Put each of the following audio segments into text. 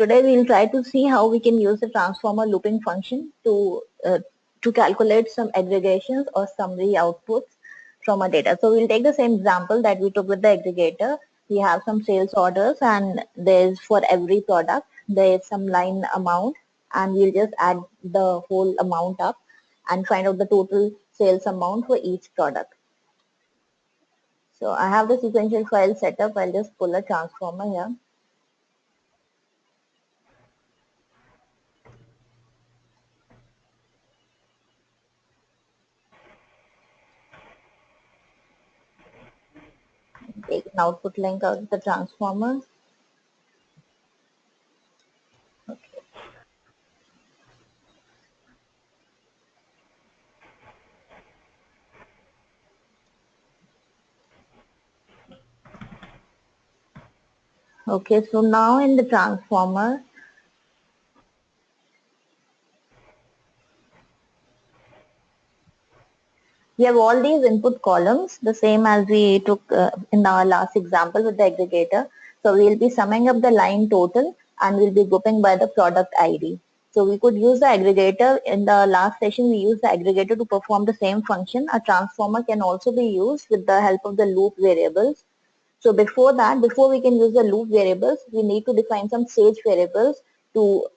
Today we'll try to see how we can use the transformer looping function to calculate some aggregations or summary outputs from our data. So we'll take the same example that we took with the aggregator. We have some sales orders, and there's for every product there is some line amount, and we'll just add the whole amount up and find out the total sales amount for each product. So I have the sequential file set up. I'll just pull a transformer here. Take an output link out of the transformer. Okay. Okay, so now in the transformer, we have all these input columns, the same as we took in our last example with the aggregator. So we'll be summing up the line total and we'll be grouping by the product ID. So we could use the aggregator. In the last session, we used the aggregator to perform the same function. A transformer can also be used with the help of the loop variables. So before that, before we can use the loop variables, we need to define some stage variables to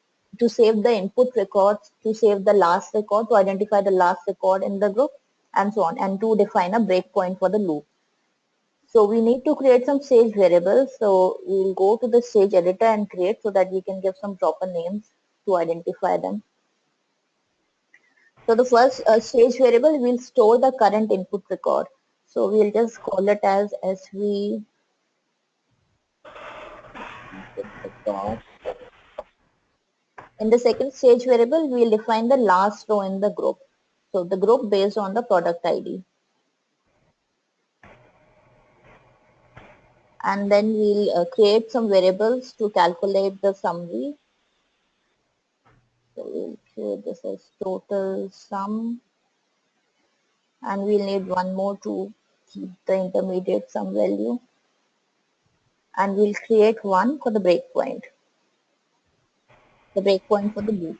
save the input records, to save the last record, to identify the last record in the group, and so on, and to define a breakpoint for the loop. So we need to create some stage variables. So we'll go to the stage editor and create so that we can give some proper names to identify them. So the first stage variable will store the current input record. So we'll just call it as SV record. In the second stage variable, we'll define the last row in the group. So the group based on the product ID. And then we'll create some variables to calculate the summary. So we'll create this as total sum. And we'll need one more to keep the intermediate sum value. And we'll create one for the breakpoint. The breakpoint for the loop.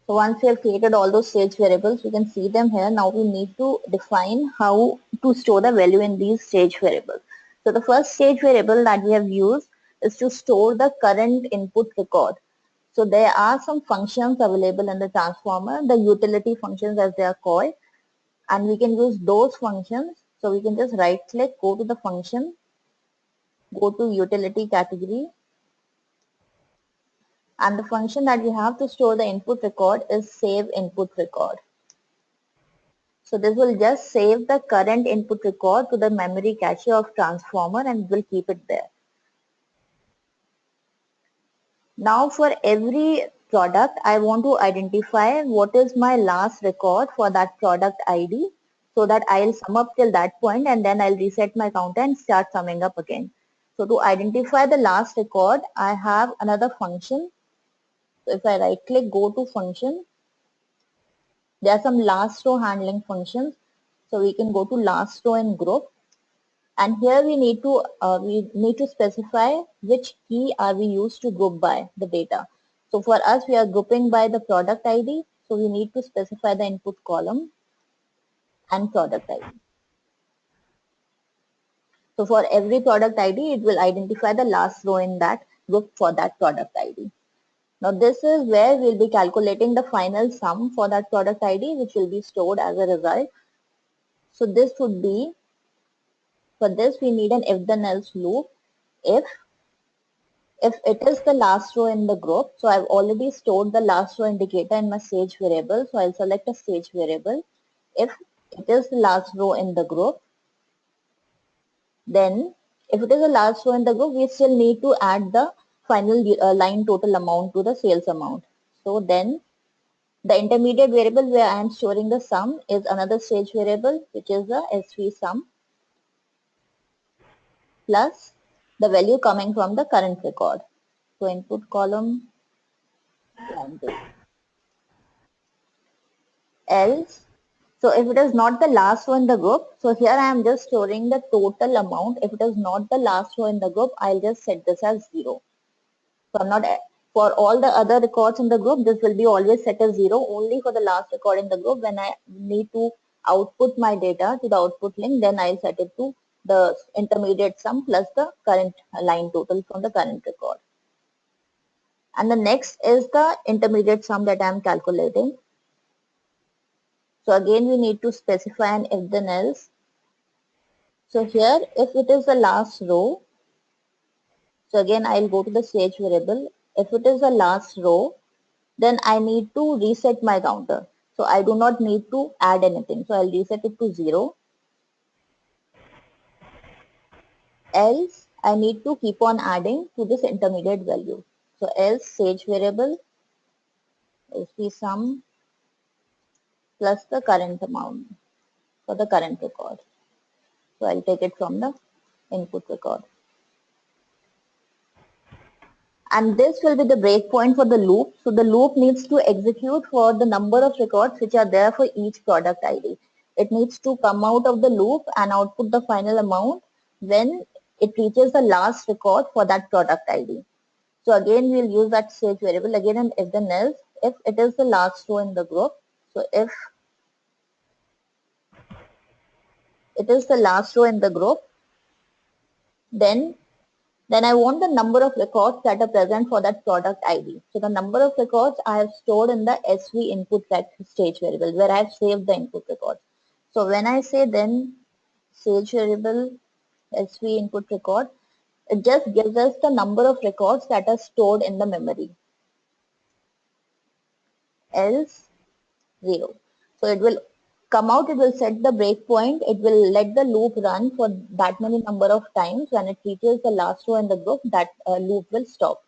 So once we have created all those stage variables, you can see them here. Now we need to define how to store the value in these stage variables. So the first stage variable that we have used is to store the current input record. So there are some functions available in the transformer, the utility functions as they are called, and we can use those functions. So we can just right click, go to the function, go to utility category, and the function that we have to store the input record is save input record. So this will just save the current input record to the memory cache of transformer and will keep it there. Now for every product, I want to identify what is my last record for that product ID so that I'll sum up till that point and then I'll reset my counter and start summing up again. So to identify the last record, I have another function. So if I right click, go to function, there are some last row handling functions. So we can go to last row in group, and here we need to specify which key are we used to group by the data. So for us, we are grouping by the product ID. So we need to specify the input column and product ID. So for every product ID, it will identify the last row in that group for that product ID. Now this is where we'll be calculating the final sum for that product ID, which will be stored as a result. So this would be, for this we need an if then else loop. If it is the last row in the group, so I've already stored the last row indicator in my stage variable. So I'll select a stage variable. If it is the last row in the group, then if it is the last row in the group, we still need to add the final line total amount to the sales amount. So then the intermediate variable where I am storing the sum is another stage variable, which is the SV sum plus the value coming from the current record. So input column, else So if it is not the last row in the group, so here I am just storing the total amount. If it is not the last row in the group, I'll just set this as 0. So I'm not, for all the other records in the group, this will be always set as 0. Only for the last record in the group, when I need to output my data to the output link, then I'll set it to the intermediate sum plus the current line total from the current record. And the next is the intermediate sum that I'm calculating. So again, we need to specify an if then else. So here, if it is the last row, so again, I'll go to the stage variable. If it is the last row, then I need to reset my counter. So I do not need to add anything. So I'll reset it to 0. Else, I need to keep on adding to this intermediate value. So else stage variable is the sum plus the current amount for the current record. So I'll take it from the input record. And this will be the breakpoint for the loop. So the loop needs to execute for the number of records which are there for each product ID. It needs to come out of the loop and output the final amount when it reaches the last record for that product ID. So again, we'll use that stage variable again, and if then else, if it is the last row in the group. So if it is the last row in the group, then I want the number of records that are present for that product ID. So the number of records I have stored in the SV input stage variable where I have saved the input records. So when I say then stage variable SV input record, it just gives us the number of records that are stored in the memory. Else 0. So it will come out, it will set the breakpoint, it will let the loop run for that many number of times. When it reaches the last row in the group, that loop will stop.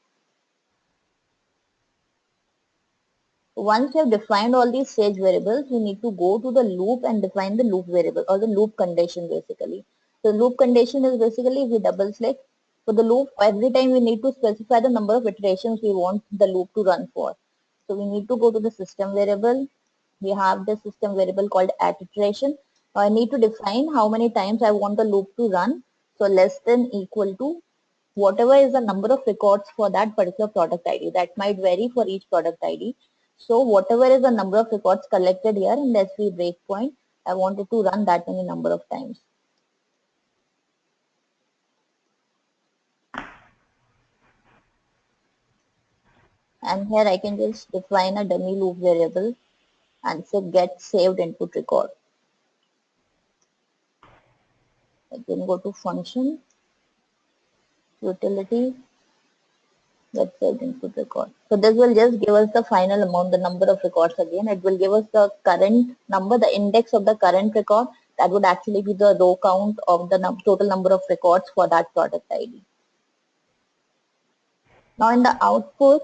Once we have defined all these stage variables, we need to go to the loop and define the loop variable or the loop condition basically. So loop condition is basically if we double click for the loop, every time we need to specify the number of iterations we want the loop to run for. So we need to go to the system variable. We have the system variable called at iteration. Now I need to define how many times I want the loop to run. So less than equal to whatever is the number of records for that particular product ID. That might vary for each product ID. So whatever is the number of records collected here in the SV breakpoint, I want it to run that many number of times. And here I can just define a dummy loop variable and say get saved input record. I can go to function, utility, get saved input record. So this will just give us the final amount, the number of records again. It will give us the current number, the index of the current record. That would actually be the row count of the total number of records for that product ID. Now in the output,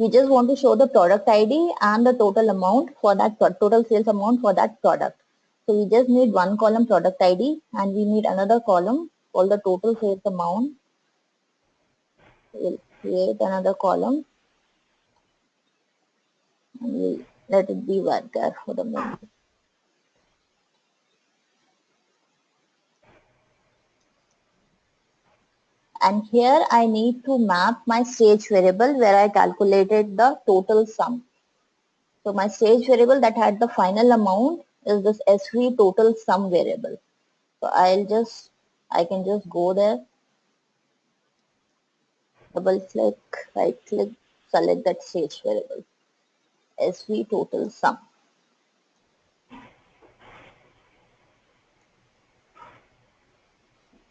we just want to show the product ID and the total amount for that total sales amount for that product. So we just need one column product ID and we need another column called the total sales amount. We'll create another column and we'll let it be varchar for the moment. And here I need to map my stage variable where I calculated the total sum. So my stage variable that had the final amount is this SV total sum variable. So I can just go there, double click, right click, select that stage variable, SV total sum.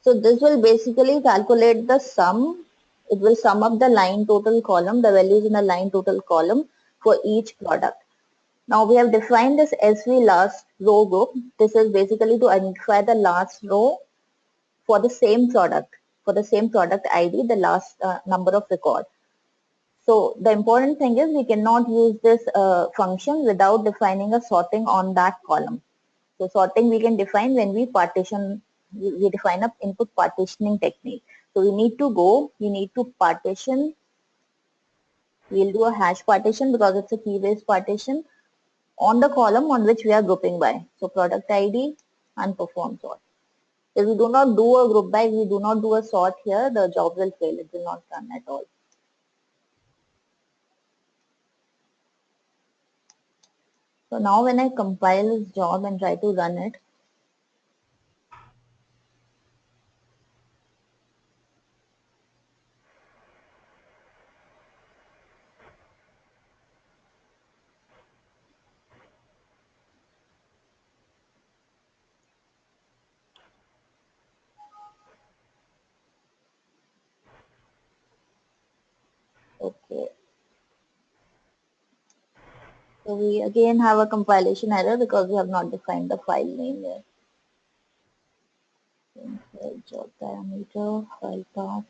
So this will basically calculate the sum. It will sum up the line total column, the values in the line total column for each product. Now we have defined this SV last row group. This is basically to identify the last row for the same product, ID, the last number of records. So the important thing is we cannot use this function without defining a sorting on that column. So sorting we can define when we partition, we define an input partitioning technique. So we need to partition. We'll do a hash partition because it's a key-based partition. on the column on which we are grouping by. So product ID and perform sort. If we do not do a group by, we do not do a sort here, the job will fail. It will not run at all. So now when I compile this job and try to run it, okay. So we again have a compilation error because we have not defined the file name here. Job parameter, file path.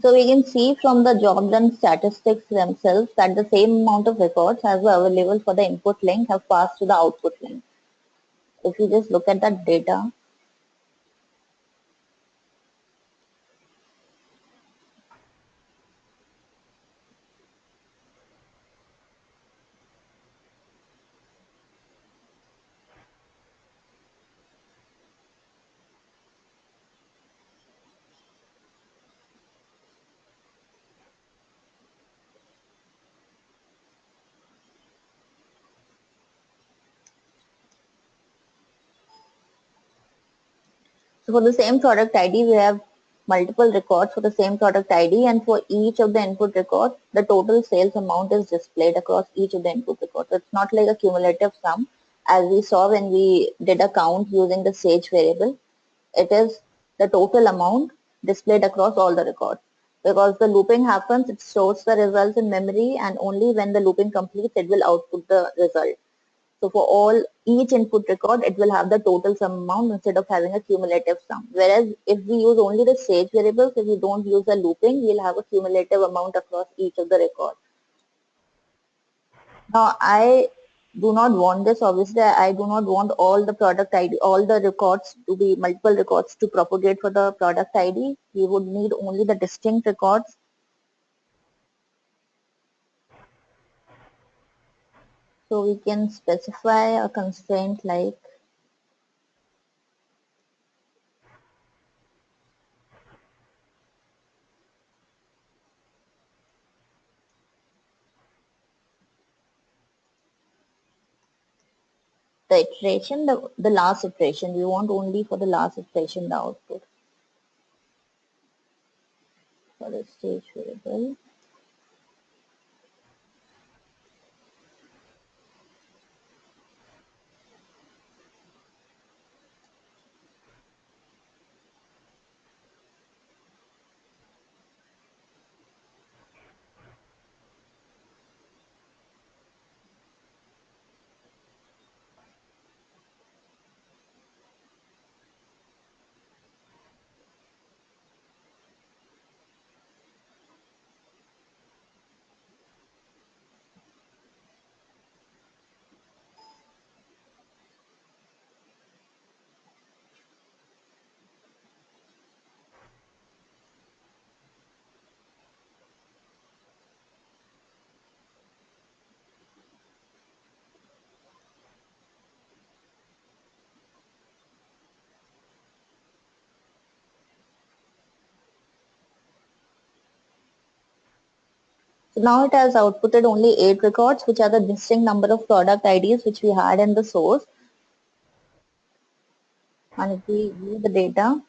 So we can see from the job done statistics themselves that the same amount of records as were available for the input link have passed to the output link. If you just look at that data, so for the same product ID, we have multiple records for the same product ID, and for each of the input records, the total sales amount is displayed across each of the input records. So it's not like a cumulative sum as we saw when we did a count using the Sage variable. It is the total amount displayed across all the records. Because the looping happens, it stores the results in memory, and only when the looping completes, it will output the result. So for all each input record, it will have the total sum amount instead of having a cumulative sum. Whereas if we use only the Sage variables, if we don't use the looping, we'll have a cumulative amount across each of the records. Now I do not want this. Obviously, I do not want all the product ID, all the records to be multiple records to propagate for the product ID. We would need only the distinct records. So we can specify a constraint like the iteration, the last iteration. We want only for the last iteration the output for the Sage variable. So now it has outputted only 8 records, which are the distinct number of product IDs which we had in the source. And if we view the data,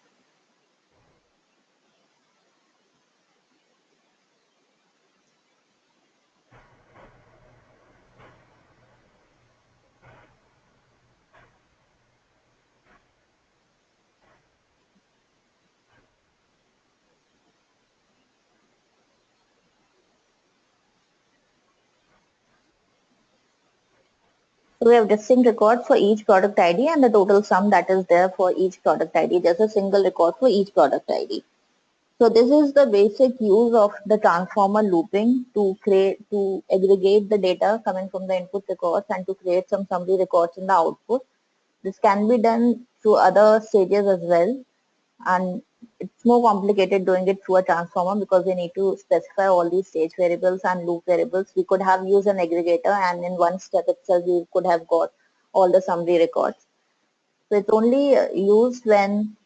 So we have distinct records for each product ID and the total sum that is there for each product ID. There's a single record for each product ID. So this is the basic use of the transformer looping to aggregate the data coming from the input records and to create some summary records in the output. This can be done through other stages as well, and it's more complicated doing it through a transformer because we need to specify all these stage variables and loop variables. We could have used an aggregator, and in one step itself we could have got all the summary records. So it's only used when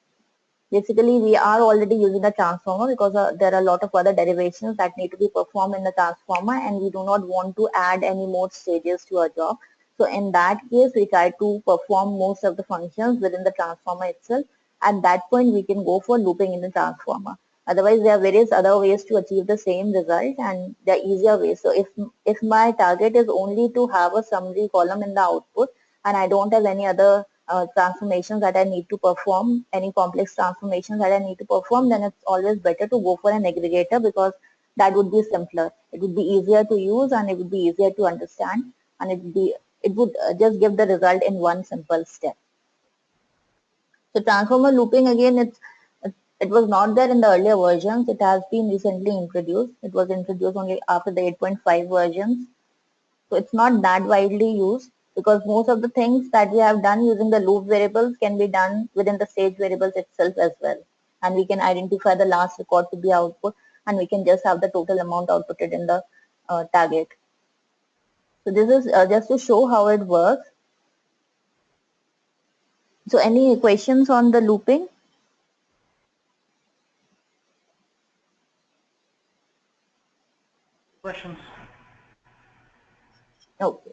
basically we are already using a transformer because there are a lot of other derivations that need to be performed in the transformer, and we do not want to add any more stages to our job. So in that case, we try to perform most of the functions within the transformer itself. At that point, we can go for looping in the transformer. Otherwise, there are various other ways to achieve the same result, and there are easier ways. So if my target is only to have a summary column in the output, and I don't have any other transformations that I need to perform, any complex transformations that I need to perform, then it's always better to go for an aggregator because that would be simpler. It would be easier to use and it would be easier to understand, and it would just give the result in one simple step. So transformer looping, again, it was not there in the earlier versions. It has been recently introduced. It was introduced only after the 8.5 versions. So it's not that widely used because most of the things that we have done using the loop variables can be done within the stage variables itself as well. And we can identify the last record to be output, and we can just have the total amount outputted in the target. So this is just to show how it works. So any questions on the looping? Questions? Okay.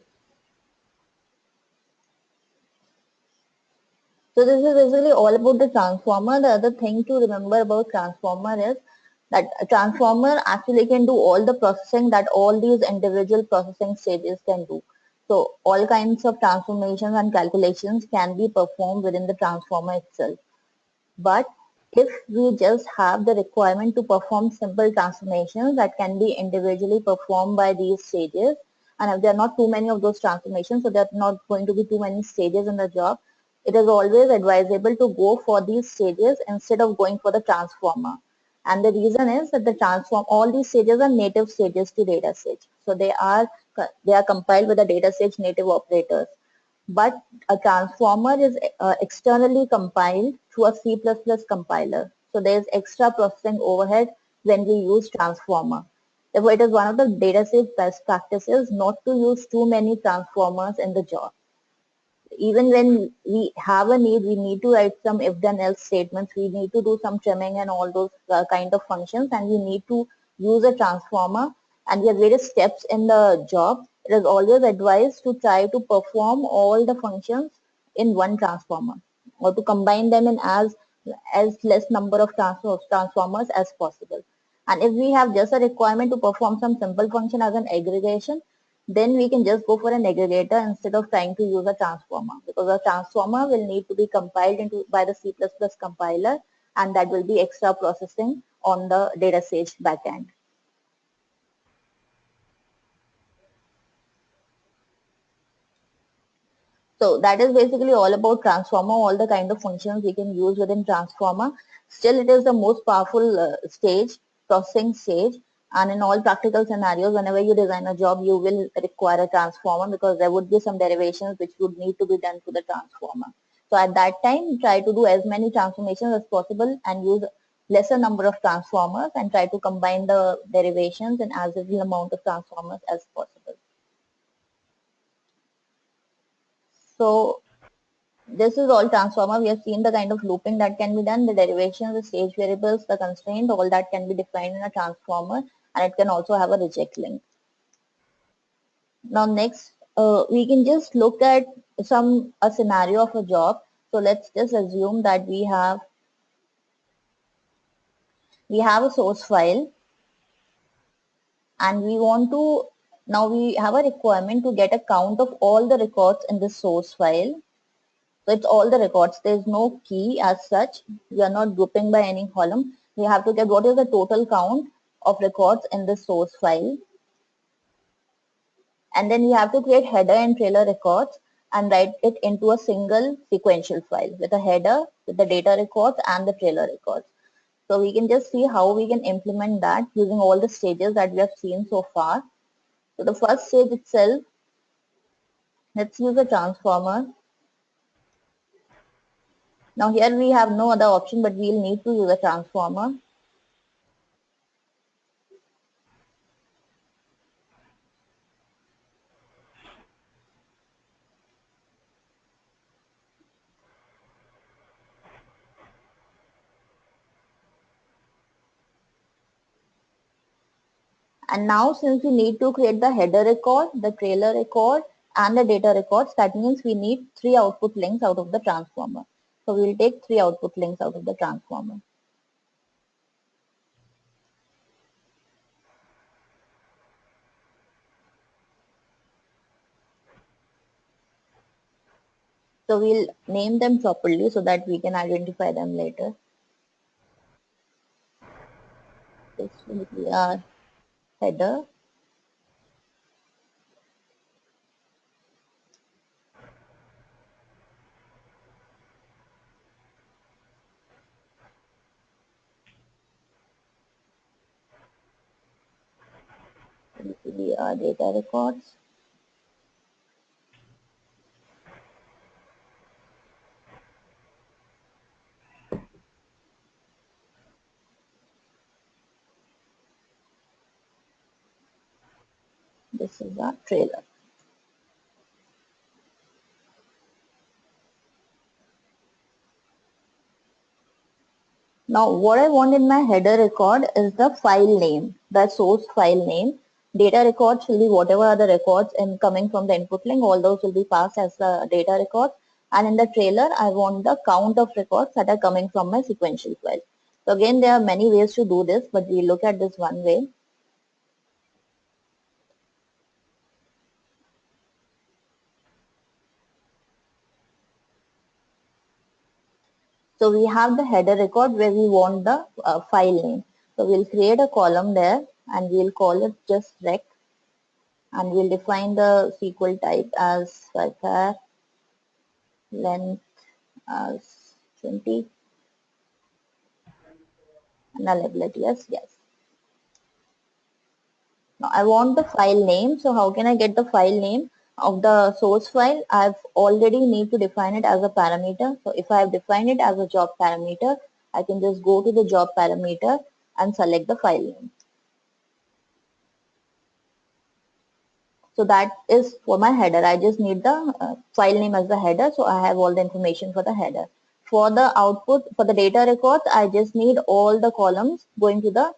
So this is basically all about the transformer. The other thing to remember about transformer is that a transformer actually can do all the processing that all these individual processing stages can do. So all kinds of transformations and calculations can be performed within the transformer itself. But if we just have the requirement to perform simple transformations that can be individually performed by these stages, and if there are not too many of those transformations, so there are not going to be too many stages in the job, it is always advisable to go for these stages instead of going for the transformer. And the reason is that all these stages are native stages to data stage. So they are compiled with the data stage native operators. But a transformer is externally compiled through a C++ compiler. So there is extra processing overhead when we use transformer. Therefore, it is one of the datasets best practices not to use too many transformers in the job. Even when we have a need, we need to write some if then else statements, we need to do some trimming and all those kind of functions, and we need to use a transformer, and there are various steps in the job. It is always advised to try to perform all the functions in one transformer or to combine them in as less number of transformers as possible. And if we have just a requirement to perform some simple function as an aggregation, then we can just go for an aggregator instead of trying to use a transformer, because a transformer will need to be compiled into by the C++ compiler, and that will be extra processing on the data stage backend. So that is basically all about transformer, all the kind of functions we can use within transformer. Still, it is the most powerful processing stage. And in all practical scenarios, whenever you design a job, you will require a transformer because there would be some derivations which would need to be done to the transformer. So at that time, try to do as many transformations as possible and use lesser number of transformers and try to combine the derivations in as little amount of transformers as possible. So this is all transformer. We have seen the kind of looping that can be done, the derivations, the stage variables, the constraint, all that can be defined in a transformer, and it can also have a reject link. Now next, we can just look at a scenario of a job. So let's just assume that we have a source file, and we want to, now we have a requirement to get a count of all the records in the source file. So it's all the records. There is no key as such. We are not grouping by any column. We have to get what is the total count of records in the source file. And then we have to create header and trailer records. and write it into a single sequential file with a header, with the data records and the trailer records. So we can just see how we can implement that using all the stages that we have seen so far. So the first stage itself, let's use a transformer. Now here we have no other option, but we'll need to use a transformer. And now since we need to create the header record, the trailer record, and the data records, that means we need 3 output links out of the transformer. So we will take 3 output links out of the transformer. So we'll name them properly so that we can identify them later. This will be our header. This will be our data records. This is our trailer. Now what I want in my header record is the file name, the source file name. Data records will be whatever are the records and coming from the input link, all those will be passed as the data records. And in the trailer, I want the count of records that are coming from my sequential file. So again, there are many ways to do this, but we look at this one way. So we have the header record where we want the file name. So we'll create a column there and we'll call it just rec, and we'll define the SQL type as var length as 20 and nullability as yes. Now I want the file name. So how can I get the file name of the source file? I've already need to define it as a parameter. So if I have defined it as a job parameter, I can just go to the job parameter and select the file name. So that is for my header. I just need the file name as the header. So I have all the information for the header. For the output, for the data records, I just need all the columns going to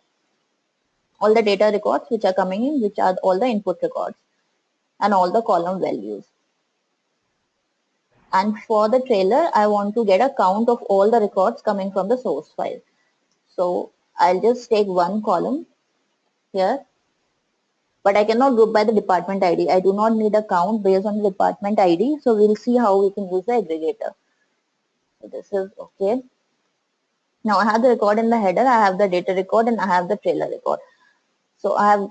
all the data records which are coming in, which are all the input records and all the column values. And for the trailer, I want to get a count of all the records coming from the source file. So I'll just take one column here, but I cannot group by the department ID. I do not need a count based on the department ID. So we'll see how we can use the aggregator. So this is okay. Now I have the record in the header, I have the data record, and I have the trailer record. So I have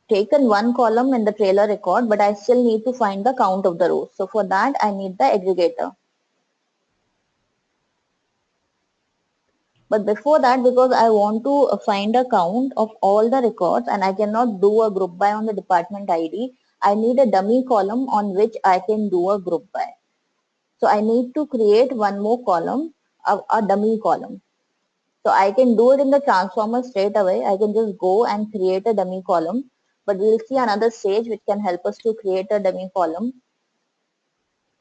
taken one column in the trailer record, but I still need to find the count of the rows. So for that, I need the aggregator. But before that, because I want to find a count of all the records and I cannot do a group by on the department ID, I need a dummy column on which I can do a group by. So I need to create one more column, a dummy column. So I can do it in the transformer straight away. I can just go and create a dummy column, but we'll see another stage which can help us to create a dummy column.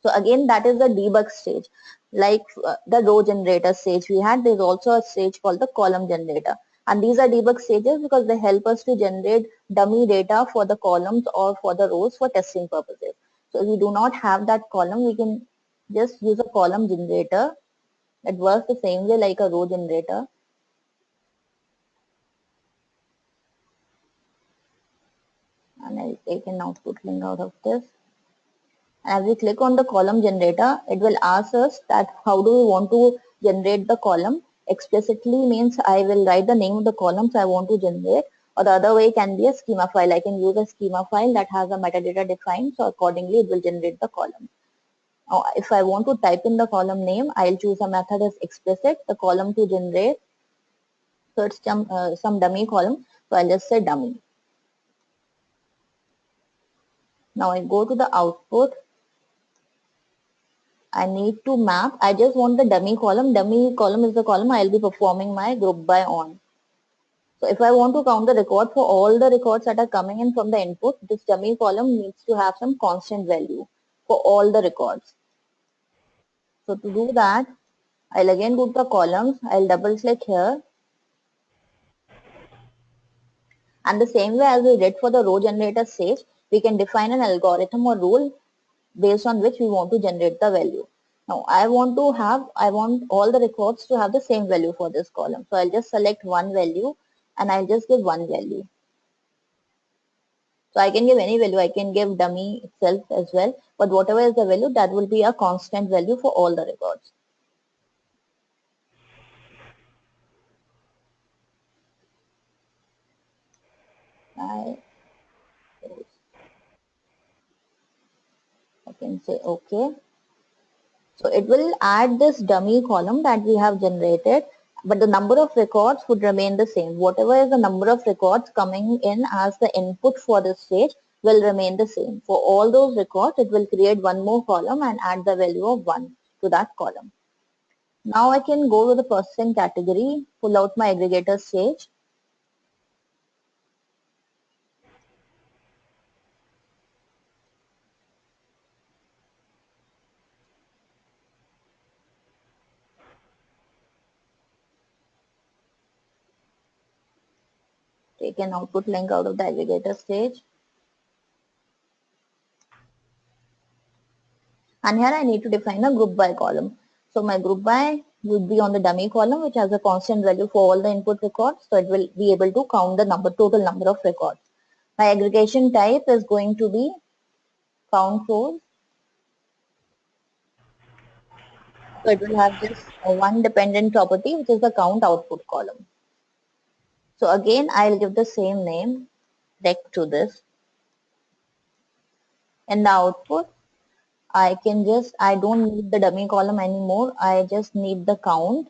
So again, that is the debug stage. Like the row generator stage we had, there's also a stage called the column generator. And these are debug stages because they help us to generate dummy data for the columns or for the rows for testing purposes. So if we do not have that column, we can just use a column generator. It works the same way like a row generator. And I'll take an output link out of this. As we click on the column generator, it will ask us that how do we want to generate the column. Explicitly means I will write the name of the columns I want to generate, Or the other way can be a schema file. I can use a schema file that has a metadata defined, so accordingly it will generate the column. Now, if I want to type in the column name, I'll choose a method as explicit, the column to generate. So it's some dummy column. So I'll just say dummy. Now I go to the output. I need to map. I just want the dummy column. Dummy column is the column I'll be performing my group by on. So if I want to count the record for all the records that are coming in from the input, this dummy column needs to have some constant value for all the records. So to do that, I'll again go to the columns. I'll double click here. And the same way as we did for the row generator stage, we can define an algorithm or rule based on which we want to generate the value. Now I want all the records to have the same value for this column. So I'll just select one value and I'll just give one value. So I can give any value. I can give dummy itself as well. But whatever is the value, that will be a constant value for all the records. I can say OK. So it will add this dummy column that we have generated, but the number of records would remain the same. Whatever is the number of records coming in as the input for this stage will remain the same. For all those records, it will create one more column and add the value of 1 to that column. Now I can go to the processing category, pull out my aggregator stage. Take an output link out of the aggregator stage. And here I need to define a group by column. So my group by would be on the dummy column, which has a constant value for all the input records. So it will be able to count the total number of records. My aggregation type is going to be count rows. So it will have just one dependent property, which is the count output column. So again, I'll give the same name rect to this. In the output, I don't need the dummy column anymore. I just need the count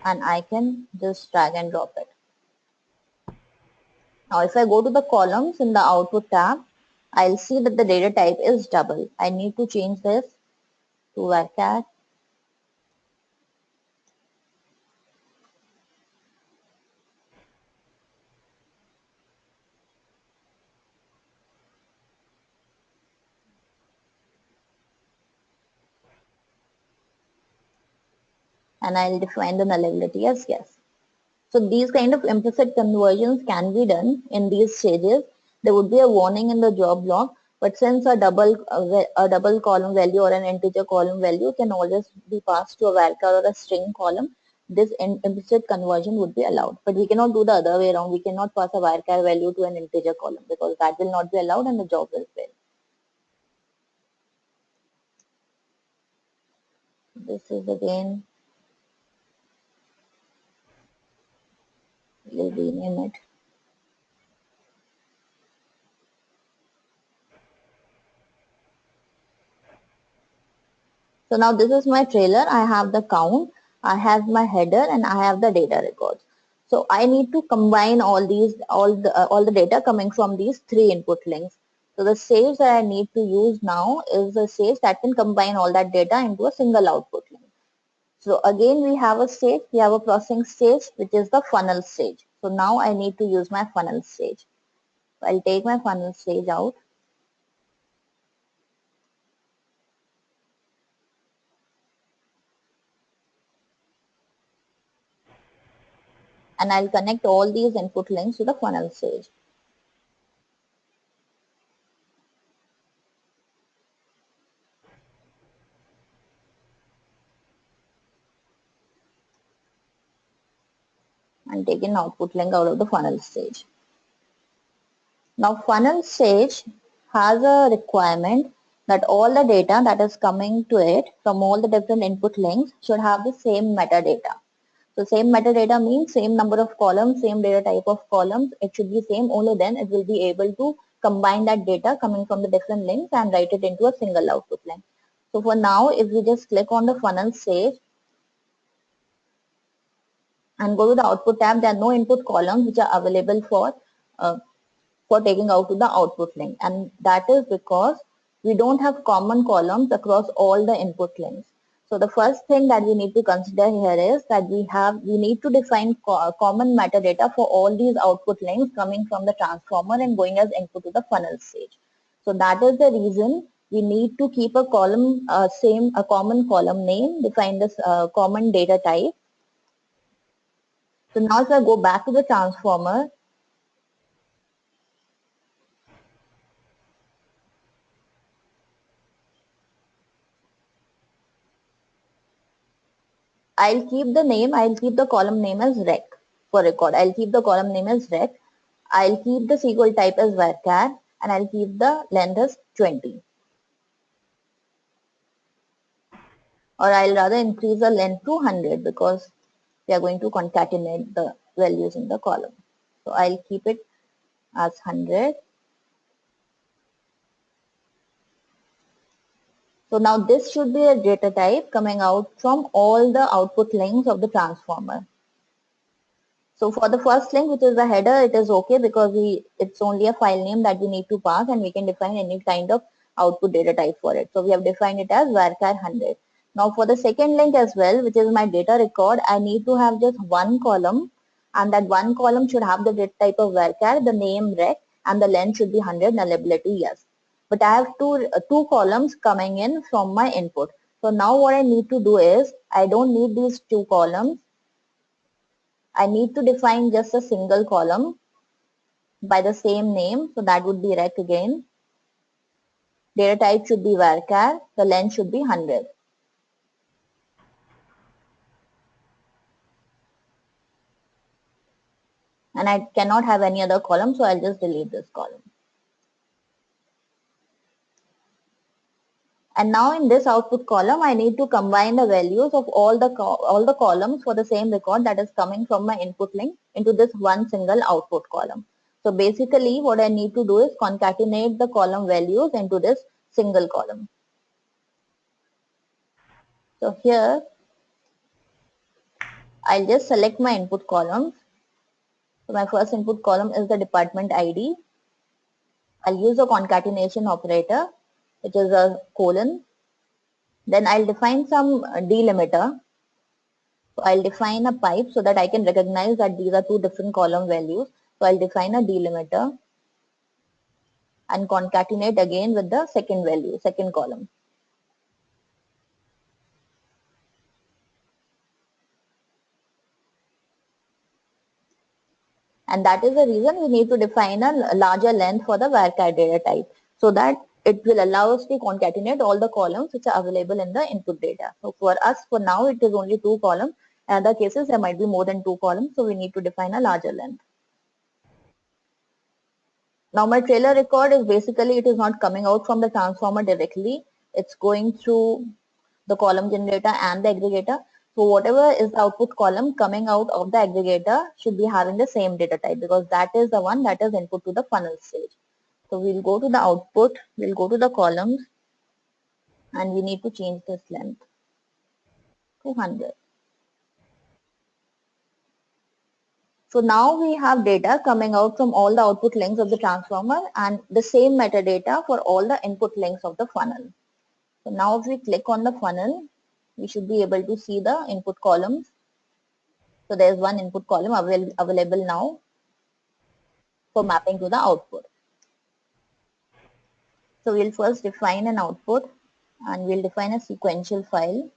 and I can just drag and drop it. Now if I go to the columns in the output tab, I'll see that the data type is double. I need to change this to varchar. And I'll define the nullability as yes. So these kind of implicit conversions can be done in these stages. There would be a warning in the job log, but since a double column value or an integer column value can always be passed to a varchar or a string column, this implicit conversion would be allowed. But we cannot do the other way around. We cannot pass a varchar value to an integer column because that will not be allowed and the job will fail. This is again, we'll rename it. So now this is my trailer. I have the count, I have my header, and I have the data records. So I need to combine all the data coming from these three input links. So the sage that I need to use now is a sage that can combine all that data into a single output link. So again, we have a processing stage, which is the funnel stage. So now I need to use my funnel stage. So I'll take my funnel stage out. And I'll connect all these input links to the funnel stage. And take an output link out of the funnel stage. Now funnel stage has a requirement that all the data that is coming to it from all the different input links should have the same metadata. So same metadata means same number of columns, same data type of columns. It should be same, only then it will be able to combine that data coming from the different links and write it into a single output line. So for now, if we just click on the funnel stage and go to the output tab, there are no input columns which are available uh, for taking out to the output link. And that is because we don't have common columns across all the input links. So the first thing that we need to consider here is that we need to define common metadata for all these output links coming from the transformer and going as input to the funnel stage. So that is the reason we need to keep a column a common column name, define this common data type. So now if I go back to the transformer, I'll keep the column name as rec for record. I'll keep the column name as rec. I'll keep the SQL type as varchar and I'll keep the length as 20. Or I'll rather increase the length to 100 because we are going to concatenate the values in the column. So I'll keep it as 100. So now this should be a data type coming out from all the output links of the transformer. So for the first link, which is the header, it is okay because it's only a file name that we need to pass and we can define any kind of output data type for it. So we have defined it as varchar 100. Now for the second link as well, which is my data record, I need to have just one column and that one column should have the data type of varchar, the name rec and the length should be 100, nullability yes. But I have two columns coming in from my input. So now what I need to do is, I don't need these two columns. I need to define just a single column by the same name. So that would be rec again. Data type should be varchar. The length should be 100. And I cannot have any other column, so I'll just delete this column. And now in this output column, I need to combine the values of all the columns for the same record that is coming from my input link into this one single output column. So basically what I need to do is concatenate the column values into this single column. So here I'll just select my input columns. So my first input column is the department ID. I'll use a concatenation operator, which is a colon. Then I'll define some delimiter. So I'll define a pipe so that I can recognize that these are two different column values. So I'll define a delimiter and concatenate again with the second value, second column. And that is the reason we need to define a larger length for the varchar data type so that it will allow us to concatenate all the columns which are available in the input data. So for us, for now, it is only two columns. In other cases, there might be more than two columns. So we need to define a larger length. Now my trailer record is basically, it is not coming out from the transformer directly. It's going through the column generator and the aggregator. So whatever is the output column coming out of the aggregator should be having the same data type because that is the one that is input to the funnel stage. So we'll go to the output, we'll go to the columns and we need to change this length to 100. So now we have data coming out from all the output links of the transformer and the same metadata for all the input links of the funnel. So now if we click on the funnel, we should be able to see the input columns. So there's one input column available now for mapping to the output. So we'll first define an output and we'll define a sequential file.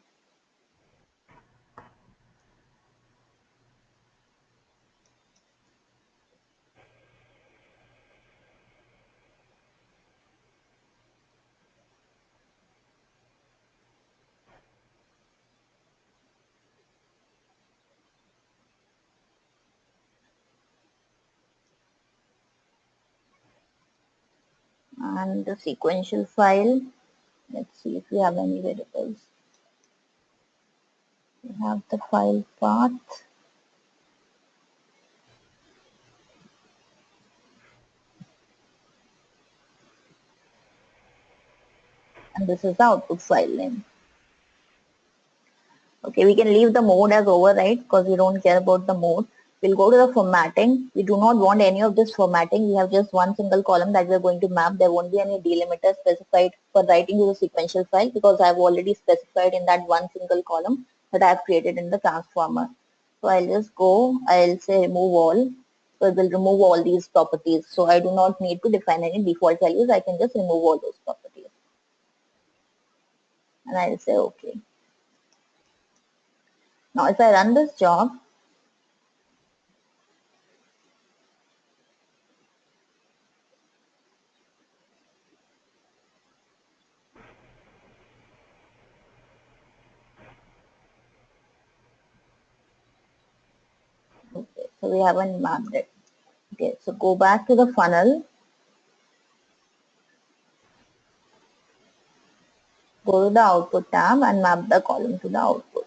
And the sequential file, let's see if we have any variables. We have the file path. And this is the output file name. Okay, we can leave the mode as override because we don't care about the mode. We'll go to the formatting. We do not want any of this formatting. We have just one single column that we're going to map. There won't be any delimiter specified for writing to the sequential file because I've already specified in that one single column that I've created in the transformer. So I'll just go, I'll say remove all. So it will remove all these properties. So I do not need to define any default values. I can just remove all those properties. And I'll say okay. Now if I run this job, okay, so we haven't mapped it. Okay, so go back to the funnel, go to the output tab and map the column to the output.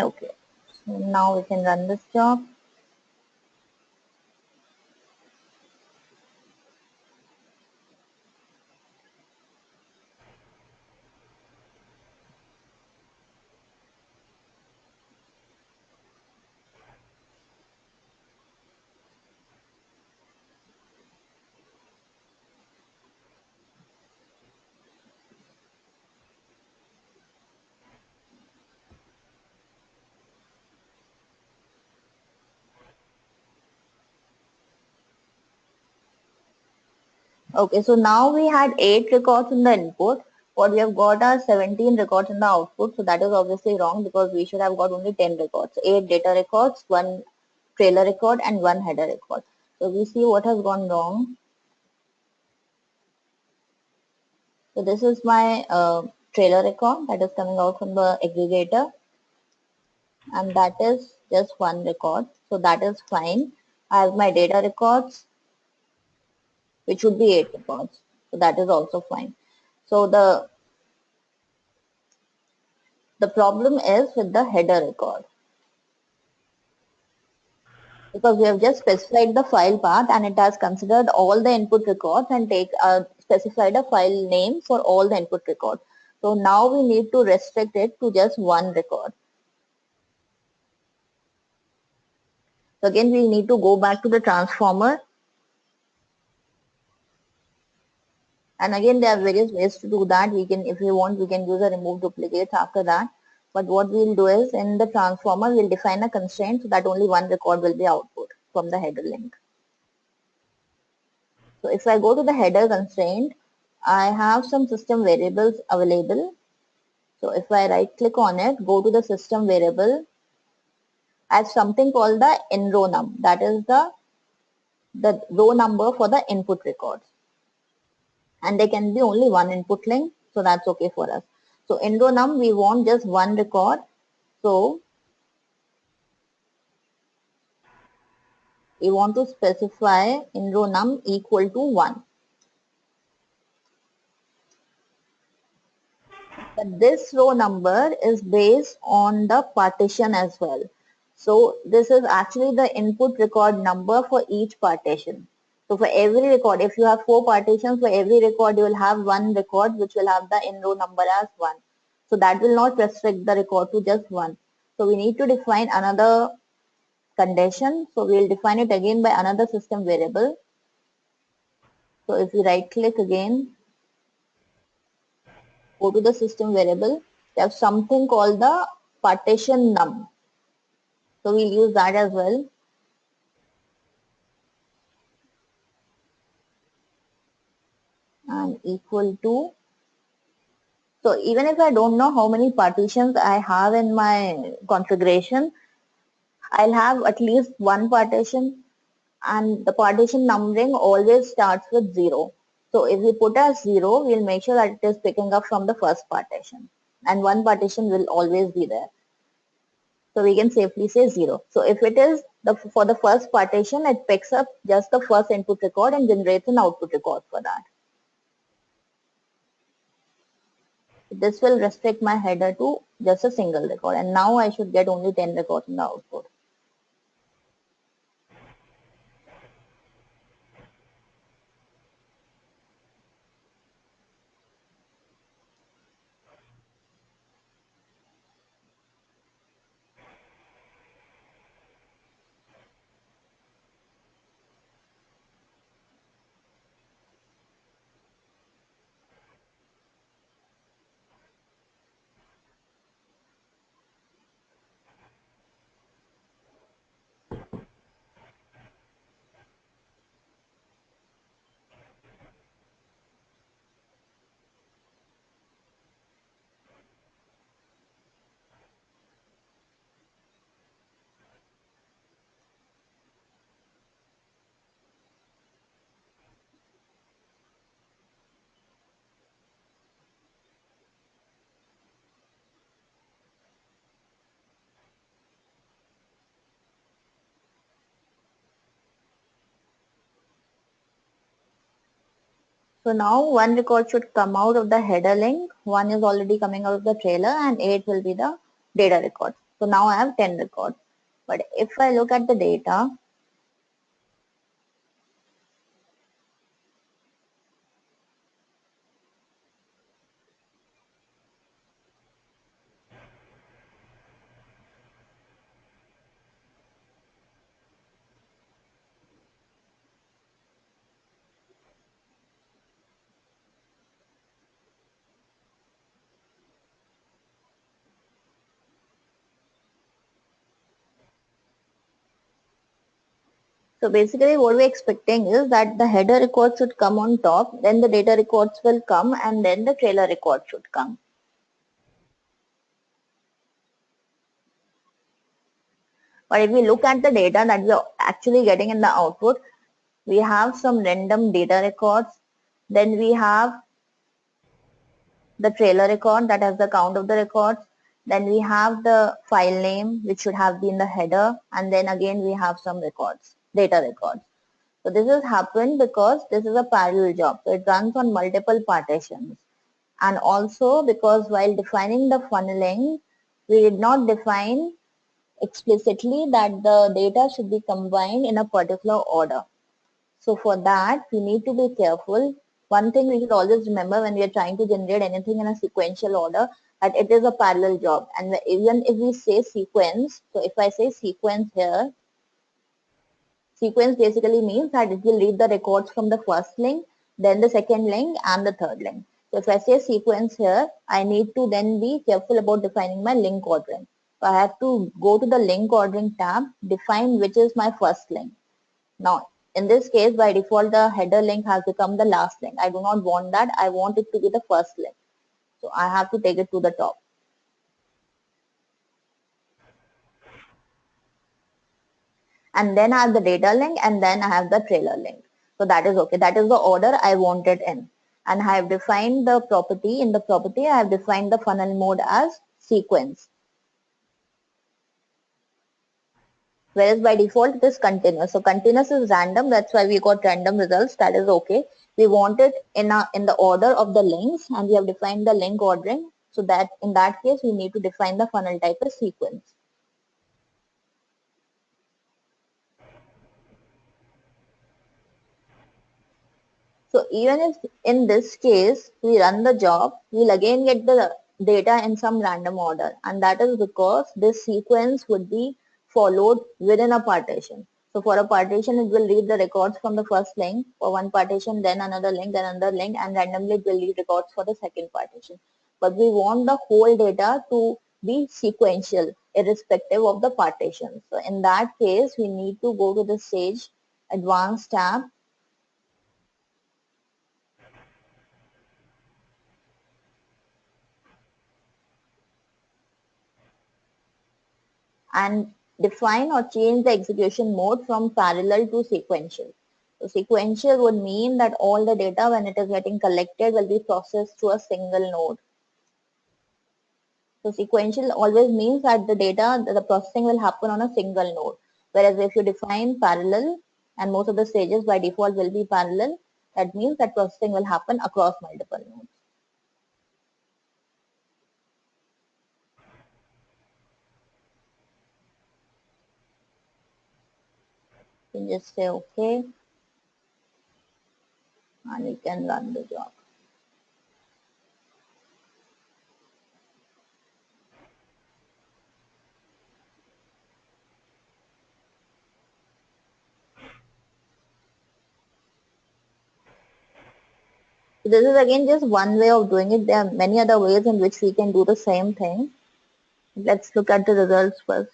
Okay, so now we can run this job. Okay, so now we had 8 records in the input. What we have got are 17 records in the output. So that is obviously wrong because we should have got only 10 records. 8 data records, 1 trailer record and 1 header record. So we see what has gone wrong. So this is my trailer record that is coming out from the aggregator. And that is just 1 record. So that is fine. I have my data records, which would be 8 records. So that is also fine. So the problem is with the header record because we have just specified the file path and it has considered all the input records and specified a file name for all the input records. So now we need to restrict it to just 1 record. So again, we need to go back to the transformer. And again, there are various ways to do that. We can, if we want, we can use a remove duplicates after that. But what we'll do is in the transformer, we'll define a constraint so that only 1 record will be output from the header link. So if I go to the header constraint, I have some system variables available. So if I right click on it, go to the system variable, I have something called the enrow_num. That is the row number for the input records. And there can be only one input link. So that's okay for us. So enrow_num, we want just 1 record. So we want to specify enrow_num equal to 1. But this row number is based on the partition as well. So this is actually the input record number for each partition. So for every record, if you have 4 partitions, for every record you will have 1 record which will have the enrow number as 1. So that will not restrict the record to just 1. So we need to define another condition. So we will define it again by another system variable. So if we right click again, go to the system variable, we have something called the partition num. So we'll use that as well. And equal to So even if I don't know how many partitions I have in my configuration, I'll have at least one partition, and the partition numbering always starts with 0. So if we put as 0, we'll make sure that it is picking up from the first partition, and one partition will always be there. So we can safely say 0. So if it is for the first partition, it picks up just the first input record and generates an output record for that. This will restrict my header to just a single record, and now I should get only 10 records in the output. So now one record should come out of the header link, one is already coming out of the trailer, and 8 will be the data record. So now I have 10 records. But if I look at the data, so basically what we're expecting is that the header record should come on top, then the data records will come, and then the trailer record should come. But if we look at the data that we're actually getting in the output, we have some random data records, then we have the trailer record that has the count of the records, then we have the file name which should have been the header, and then again we have some records, data records. So this has happened because this is a parallel job, so it runs on multiple partitions. And also because while defining the funneling, we did not define explicitly that the data should be combined in a particular order. So for that, we need to be careful. One thing we should always remember when we are trying to generate anything in a sequential order, that it is a parallel job. And even if we say sequence, so if I say sequence here, sequence basically means that it will read the records from the first link, then the second link, and the third link. So if I say sequence here, I need to then be careful about defining my link ordering. So I have to go to the link ordering tab, define which is my first link. Now, in this case, by default, the header link has become the last link. I do not want that. I want it to be the first link. So I have to take it to the top. And then I have the data link, and then I have the trailer link. So that is okay. That is the order I want it in. And I have defined the property. In the property, I have defined the funnel mode as sequence. Whereas by default it is continuous. So continuous is random. That's why we got random results. That is okay. We want it in the order of the links, and we have defined the link ordering. So that in that case, we need to define the funnel type as sequence. So even if in this case we run the job, we'll again get the data in some random order, and that is because this sequence would be followed within a partition. So for a partition, it will read the records from the first link for one partition, then another link, then another link, and randomly it will read records for the second partition. But we want the whole data to be sequential, irrespective of the partition. So in that case, we need to go to the Sage Advanced tab. and define or change the execution mode from parallel to sequential. So sequential would mean that all the data when it is getting collected will be processed through a single node. So sequential always means that the data, the processing will happen on a single node. Whereas if you define parallel, and most of the stages by default will be parallel, that means that processing will happen across multiple nodes. You can just say okay, and you can run the job. So this is again just one way of doing it. There are many other ways in which we can do the same thing. Let's look at the results first.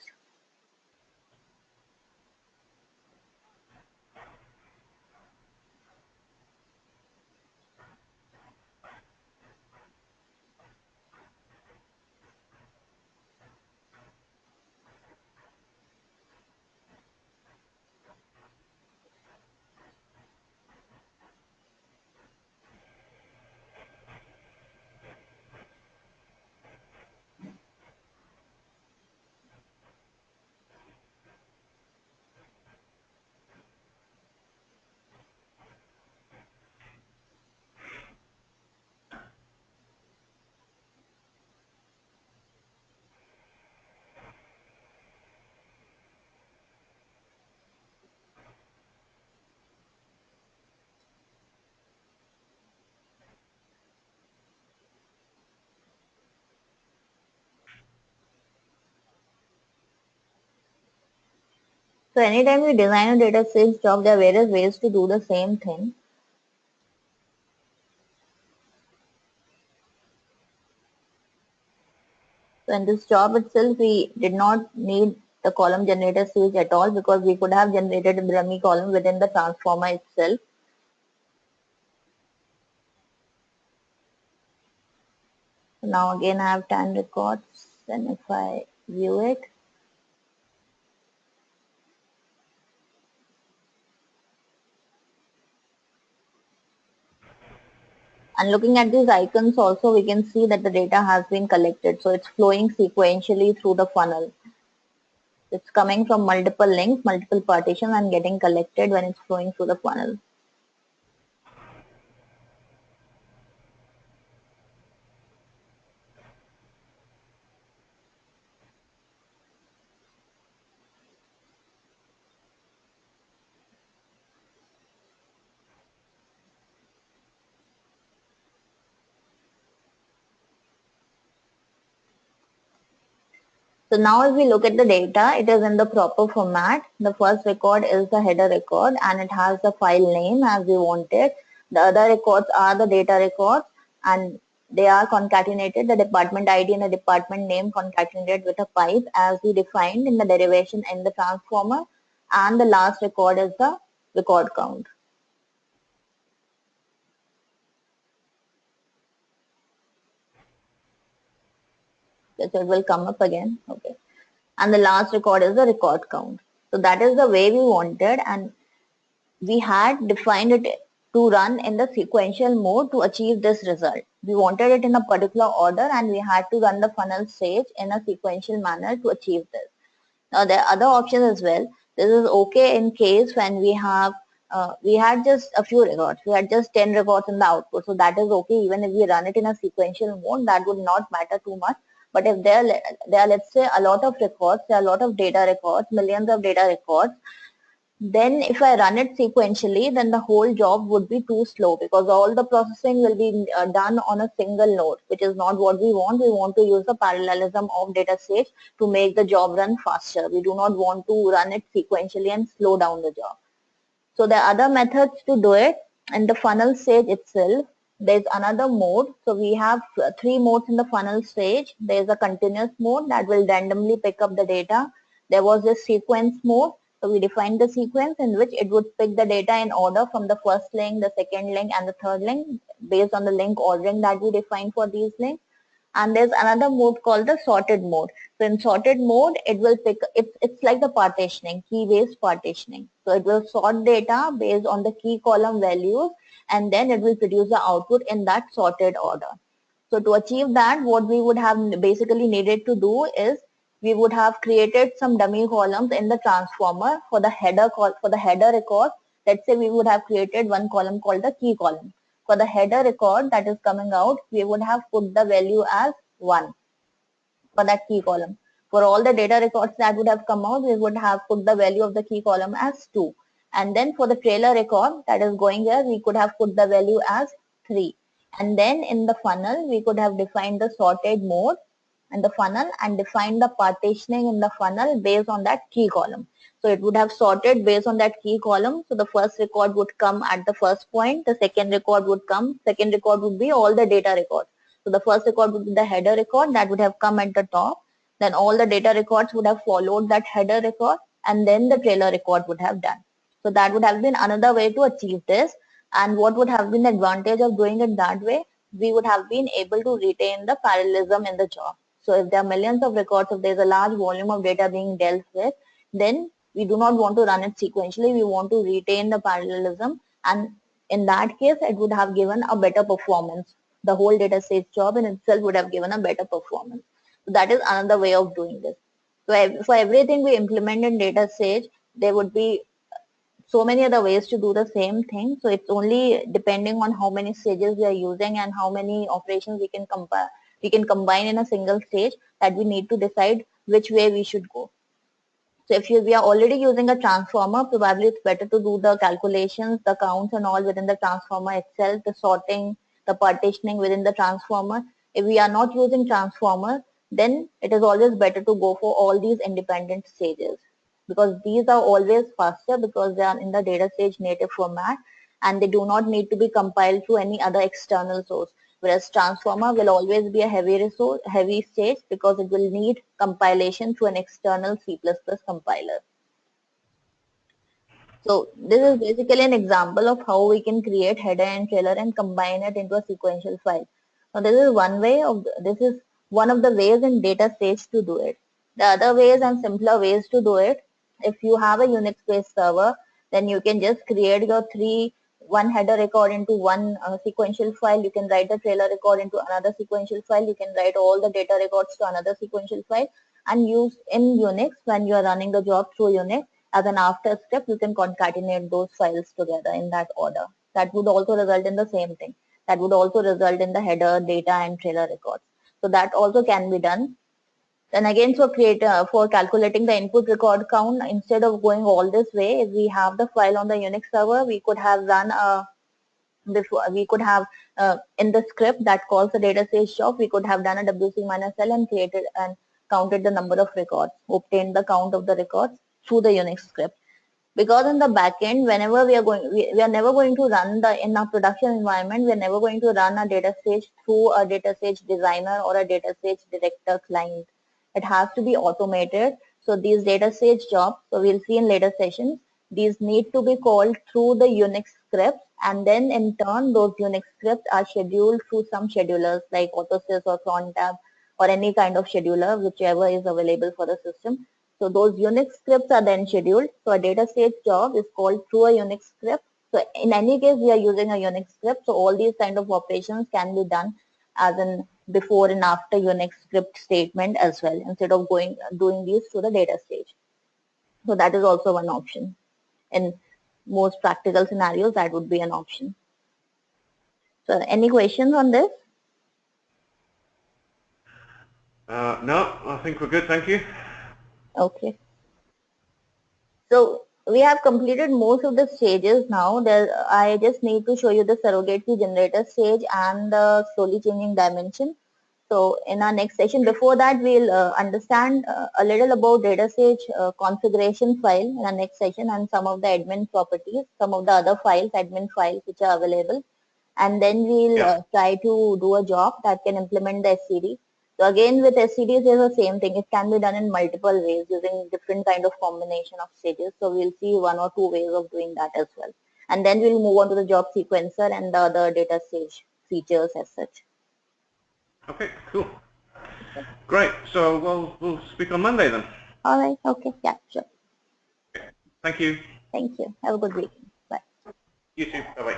So anytime we design a data science job, there are various ways to do the same thing. So in this job itself, we did not need the column generator stage at all because we could have generated the dummy column within the transformer itself. So now again I have 10 records, and if I view it, and looking at these icons also, we can see that the data has been collected. So it's flowing sequentially through the funnel. It's coming from multiple links, multiple partitions, and getting collected when it's flowing through the funnel. So now if we look at the data, it is in the proper format. The first record is the header record and it has the file name as we wanted. The other records are the data records and they are concatenated, the department ID and the department name concatenated with a pipe as we defined in the derivation in the transformer, and the last record is the record count. So it will come up again. Okay. And the last record is the record count. So that is the way we wanted, and we had defined it to run in the sequential mode to achieve this result. We wanted it in a particular order and we had to run the funnel stage in a sequential manner to achieve this. Now there are other options as well. This is okay in case when we had just a few records. We had just 10 records in the output. So that is okay. Even if we run it in a sequential mode, that would not matter too much. But if there are, let's say, a lot of records, there are a lot of data records, millions of data records, then if I run it sequentially, then the whole job would be too slow because all the processing will be done on a single node, which is not what we want. We want to use the parallelism of data stage to make the job run faster. We do not want to run it sequentially and slow down the job. So there are other methods to do it. In the funnel stage itself, there's another mode. So we have three modes in the funnel stage. There's a continuous mode that will randomly pick up the data. There was a sequence mode. So we defined the sequence in which it would pick the data in order from the first link, the second link, and the third link based on the link ordering that we defined for these links. And there's another mode called the sorted mode. So in sorted mode, it will pick, it's like the partitioning, key-based partitioning. So it will sort data based on the key column values, and then it will produce the output in that sorted order. So to achieve that, what we would have basically needed to do is we would have created some dummy columns in the transformer for the header for the header record. Let's say we would have created one column called the key column. For the header record that is coming out, we would have put the value as 1 for that key column. For all the data records that would have come out, we would have put the value of the key column as 2. And then for the trailer record that is going here, we could have put the value as 3. And then in the funnel, we could have defined the sorted mode in the funnel and defined the partitioning in the funnel based on that key column. So it would have sorted based on that key column. So the first record would come at the first point, the second record would be all the data records. So the first record would be the header record that would have come at the top. Then all the data records would have followed that header record, and then the trailer record would have done. So that would have been another way to achieve this. And what would have been the advantage of doing it that way? We would have been able to retain the parallelism in the job. So if there are millions of records, if there's a large volume of data being dealt with, then we do not want to run it sequentially. We want to retain the parallelism, and in that case, it would have given a better performance. The whole data stage job in itself would have given a better performance. So that is another way of doing this. So for everything we implement in data stage, there would be so many other ways to do the same thing. So it's only depending on how many stages we are using and how many operations we can combine in a single stage, that we need to decide which way we should go. So if we are already using a transformer, probably it's better to do the calculations, the counts and all within the transformer itself, the sorting, the partitioning within the transformer. If we are not using transformer, then it is always better to go for all these independent stages, because these are always faster because they are in the data stage native format and they do not need to be compiled through any other external source. Whereas transformer will always be a heavy stage because it will need compilation through an external C++ compiler. So this is basically an example of how we can create header and trailer and combine it into a sequential file. Now this is one of the ways in data stage to do it. The other ways and simpler ways to do it, if you have a Unix-based server, then you can just create your one header record into one sequential file. You can write the trailer record into another sequential file. You can write all the data records to another sequential file and use in Unix when you are running the job through Unix. As an after step, you can concatenate those files together in that order. That would also result in the same thing. That would also result in the header, data, and trailer records. So that also can be done. Then again, for calculating the input record count, instead of going all this way, if we have the file on the Unix server, we could have run in the script that calls the data stage job, we could have done a wc-l and created and counted the number of records, obtained the count of the records through the Unix script. Because in the backend, whenever we are never going to run in our production environment, we are never going to run a data stage through a data stage designer or a data stage director client. It has to be automated. So these data stage jobs, so we'll see in later sessions, these need to be called through the Unix scripts, and then in turn those Unix scripts are scheduled through some schedulers like Autosys or Crontab or any kind of scheduler, whichever is available for the system. So those Unix scripts are then scheduled. So a data stage job is called through a Unix script. So in any case, we are using a Unix script. So all these kind of operations can be done as in before and after Unix script statement as well, instead of doing these through the data stage. So that is also one option. In most practical scenarios, that would be an option. So any questions on this? No, I think we're good. Thank you. Okay. So we have completed most of the stages now. I just need to show you the surrogate key generator stage and the slowly changing dimension. So in our next session, before that, we'll understand a little about data stage configuration file in our next session and some of the admin properties, some of the other files, admin files which are available. And then we'll try to do a job that can implement the SCD. So again, with SCDs, there's the same thing. It can be done in multiple ways using different kind of combination of stages. So we'll see one or two ways of doing that as well. And then we'll move on to the job sequencer and the other data stage features as such. Okay, cool. Great. So we'll speak on Monday then. All right. Okay. Yeah, sure. Thank you. Thank you. Have a good weekend. Bye. You too. Bye bye.